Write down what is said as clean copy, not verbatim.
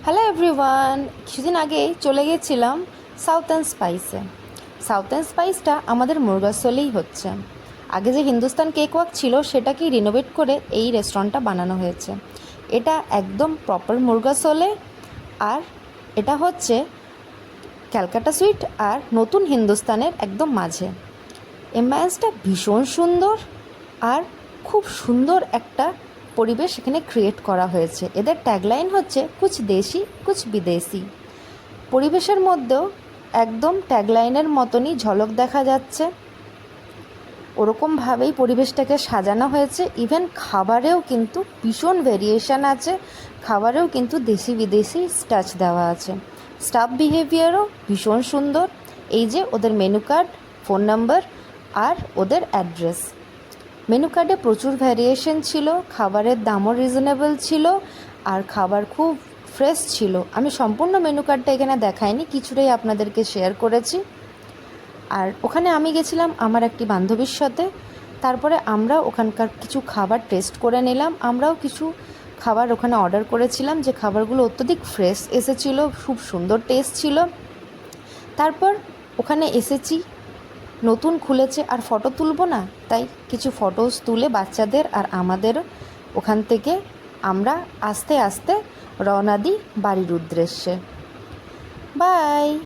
Hello everyone, কিছুদিন আগেই চলে গিয়েছিলাম সাউথ অ্যান্ড স্পাইসে। সাউথ অ্যান্ড স্পাইসটা আমাদের মুরগাসোলেই হচ্ছে। আগে যে হিন্দুস্তান কেক ওয়াক ছিল সেটাকেই রিনোভেট করে এই রেস্টুরেন্টটা বানানো হয়েছে। এটা একদম প্রপার মুরগাসোলে, আর এটা হচ্ছে ক্যালকাটা সুইট আর নতুন হিন্দুস্তানের একদম মাঝে। এম্বায়েন্সটা ভীষণ সুন্দর আর খুব সুন্দর একটা পরিবেশ এখানে ক্রিয়েট করা হয়েছে। এদের ট্যাগলাইন হচ্ছে কুছ দেশি কুছ বিদেশি। পরিবেশের মধ্যেও একদম ট্যাগলাইনের মতনই ঝলক দেখা যাচ্ছে। ওরকমভাবেই পরিবেশটাকে সাজানো হয়েছে। ইভেন খাবারেও কিন্তু ভীষণ ভেরিয়েশান আছে, খাবারেও কিন্তু দেশি বিদেশি টাচ দেওয়া আছে। স্টাফ বিহেভিয়ারও ভীষণ সুন্দর। এই যে ওদের মেনু কার্ড, ফোন নাম্বার আর ওদের অ্যাড্রেস। মেনু কার্ডে প্রচুর ভ্যারিয়েশন ছিল, খাবারের দামও রিজনেবল ছিল, আর খাবার খুব ফ্রেশ ছিল। আমি সম্পূর্ণ মেনু কার্ডটা এখানে দেখাইনি, কিছুটাই আপনাদেরকে শেয়ার করেছি। আর ওখানে আমি গেছিলাম আমার একটি বান্ধবীর সাথে। তারপরে আমরা ওখানকার কিছু খাবার টেস্ট করে নিলাম। আমরাও কিছু খাবার ওখানে অর্ডার করেছিলাম, যে খাবারগুলো অত্যধিক ফ্রেশ এসেছিলো, খুব সুন্দর টেস্ট ছিল। তারপর ওখানে এসেছি, নতুন খুলেছে আর ফটো তুলব না, তাই কিছু ফটোস তুলে বাচ্চাদের আর আমাদেরও ওখান থেকে আমরা আস্তে আস্তে রওনা দিই বাড়ির উদ্দেশ্যে। বাই।